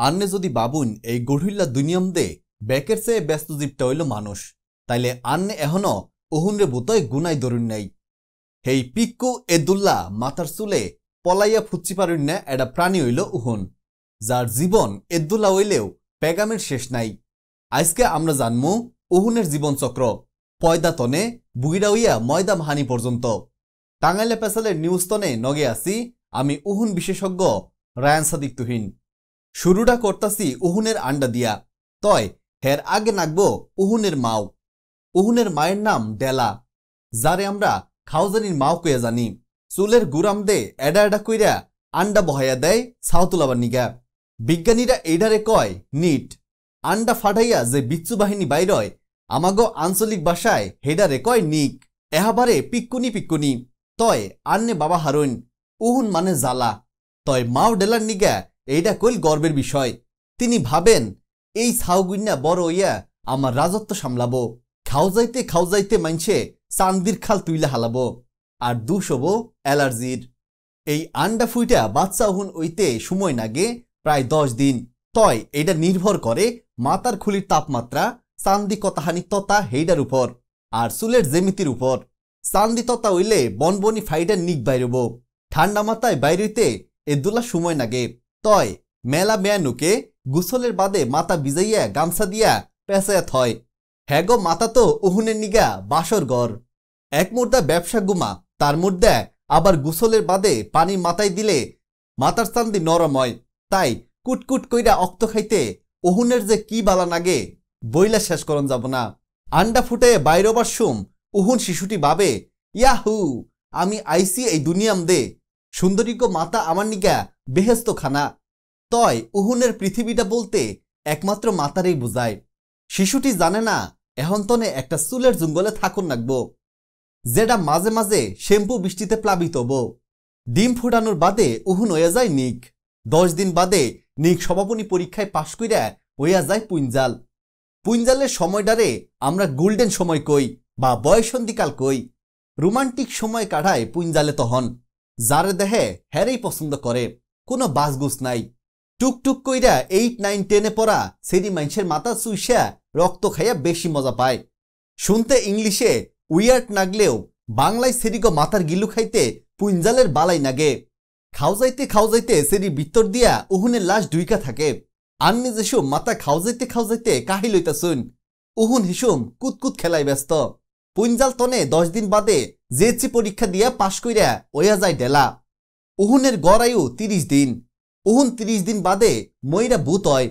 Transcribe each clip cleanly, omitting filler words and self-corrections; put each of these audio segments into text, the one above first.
আন্নে যদি বাবুন এই গঢ়িল্লা দুনিয়ম দে বেকের চেয়ে ব্যস্ত জীবটা হইল মানুষ তাইলে আন্নে এখনো ওহুনরে বুতয় গুনাই ধরুন নাই। হেই পিক্কু এদুল্লা মাথার চুলে পলাইয়া ফুচ্ছি পারুন না এটা প্রাণী হইল উহুন, যার জীবন এদুল্লা হইলেও পেগামের শেষ নাই। আজকে আমরা জানমু উহুনের জীবনচক্র পয়দা তনে বুগিরা হইয়া ময়দা মাহানি পর্যন্ত। টাঙ্গাইলে পেশালের নিউজ তনে নগে আসি আমি উহুন বিশেষজ্ঞ রায়ান সাদিক তুহিন। শুরুটা করতাছি উহুনের আন্ডা দিয়া, তয় হের আগে নাকবো উহুনের মাও। উহুনের মায়ের নাম ডেলা, যারে আমরা খাওজানির মাও কইয়া জানি। চুলের গুরাম দে এডা এডা কইরা আন্ডা বহাইয়া দেয় ছাউতুলাবার নিগা। বিজ্ঞানীরা এইডারে কয় নিট। আন্ডা ফাটাইয়া যে বিচ্ছু বাহিনী বাইরয় আমাগো আঞ্চলিক ভাষায় হেডারে কয় নিক। এহাবারে পিক্কুনি পিক্কুনি, তয় আন্নে বাবা হারুন। উহুন মানে জ্বালা, তয় মাও ডেলার নিগা এইটা কইল গর্বের বিষয়। তিনি ভাবেন এই ছাউগুইনা বড় হইয়া আমার রাজত্ব সামলাবো, খাওজাইতে মাইনছে চান্দির খাল তুইলা হালাবো, আর দুষ হবো অ্যালার্জির। এই আন্ডা ফুইটা বাচ্চা উহুন ওইতে সময় নাগে প্রায় 10 দিন। তয় এটা নির্ভর করে মাতার খুলির তাপমাত্রা, চান্দি কতাহানি ততা হেইডার উপর, আর চুলের জেমিতির উপর। চান্দি ততা হইলে বনবনি ফাইডার নিক বাইরব, ঠান্ডা মাথায় বাইরইতে এদুলা সময় নাগে। তয় মেলা মেয়ানুকে গুসলের বাদে মাথা ভিজাইয়া গামছা দিয়া পেঁচায়া থয়। হ্যাগো মাথা তো উহুনের নিগা বাসর ঘর। এক মুর্দা ব্যবসা গুমা, তার মুর্দা আবার গুসলের বাদে পানি মাথায় দিলে মাথার চান্দি নরম হয়। তাই কুটকুট কইরা অক্ত খাইতে উহুনের যে কি বালা নাগে বইলা শেষ করন যাব না। আন্ডা ফুটে বাইরবার সুম উহুন শিশুটি ভাবে, ইয়াহু আমি আইসি এই দুনিয়াম দে, সুন্দরীকে মাতা আমার নিগা বেহেস্ত খানা। তয় উহুনের পৃথিবীটা বলতে একমাত্র মাতারই বুঝায়। শিশুটি জানে না এখন তনে একটা চুলের জঙ্গলে থাকুন নাকবো, যেটা মাঝে মাঝে শ্যাম্পু বৃষ্টিতে প্লাবিত হবো। ডিম ফুটানোর বাদে উহুন হইয়া যায় নিক। 10 দিন বাদে নিক সমাপনী পরীক্ষায় পাশ কইরা হইয়া যায় পুঞ্জাল। পুঞ্জালের সময়টারে আমরা গোল্ডেন সময় কই বা বয়সন্ধিকাল কই। রোমান্টিক সময় কাটায় পুঞ্জালে তহন, যারে দেহে হ্যারেই পছন্দ করে, কোনো বাসগুস নাই। টুকটুক কইরা 8, 9, 10-এ পড়া সেরি মাইনসের মাথা চুইসা রক্ত খাইয়া বেশি মজা পায়। শুনতে ইংলিশে উইয়ার্ড নাগলেও বাংলায় সেরিগো মাথার গিলু খাইতে পুঞ্জালের বালাই নাগে। খাওজাইতে সেরি ভিতর দিয়া উহুনের লাশ ডুইকা থাকে। আন্নি যেসুম মাথা খাওজাইতে কাহি লইতাছুন, উহুন হিসুম কুতকুত খেলায় ব্যস্ত। পুঞ্জাল তনে 10 দিন বাদে জেএসসি পরীক্ষা দিয়া পাশ কইরা ওয়া যায় ডেলা। উহুনের গড় আয়ু 30 দিন। উহুন 30 দিন বাদে মইরা ভূত হয়।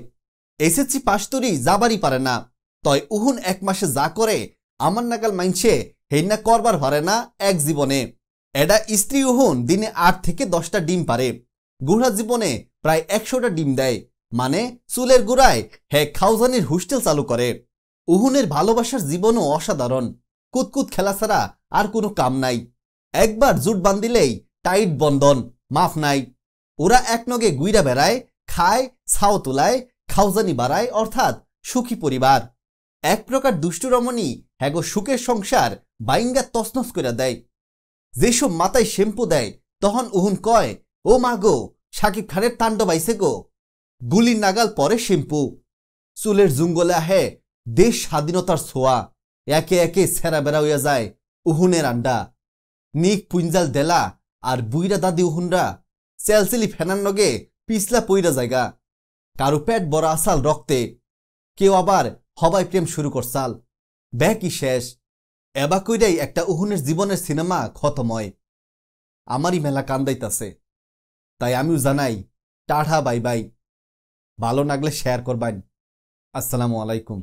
এসএসসি পাশ তরি যাবারই পারে না। তয় উহুন 1 মাসে যা করে আমার নাগাল মাইনছে হেইনা করবার পারে না এক জীবনে। এডা স্ত্রী উহুন দিনে 8 থেকে 10টা ডিম পারে। গুড়া জীবনে প্রায় 100টা ডিম দেয়, মানে চুলের গুড়ায় হে খাওজানির হোস্টেল চালু করে। উহুনের ভালোবাসার জীবনও অসাধারণ, কুতকুত খেলা ছাড়া আর কোনো কাম নাই। একবার জুট বান্ধিলেই টাইট বন্ধন, মাফ নাই। ওরা এক নগে গুইরা বেড়ায়, খায়, ছাও তোলায়, খাওজানি বাড়ায়, অর্থাৎ সুখী পরিবার। এক প্রকার দুষ্টু রমণী হ্যাগো সুখের সংসার বাইঙ্গা তছনছ করে দেয়। যেসব মাথায় শ্যাম্পু দেয় তখন উহুন কয়, ও মা গো, শাকিব খানের তাণ্ডব আইছে গো। গুলির নাগাল পরে শ্যাম্পু। চুলের জুঙ্গলে আহে দেশ স্বাধীনতার ছোঁয়া। একে একে সেরা বেড়া হইয়া যায় উহুনের আন্ডা। নিক, পুঞ্জাল, ডেলা আর বুইরা দাদি উহুনরা চেলচেলি ফেনার নগে পিছলা পইরা জায়গা। কারো পেট বড় আসাল রক্তে, কেউ আবার হবাই প্রেম শুরু করছাল। ব্যাকই শেষ। এবা কইরাই একটা উহুনের জীবনের সিনেমা খতম হয়। আমারই মেলা কান্দাইতাছে, তাই আমিও জানাই টাটা বাই বাই। ভালো লাগলে শেয়ার করবেন। আসসালামু আলাইকুম।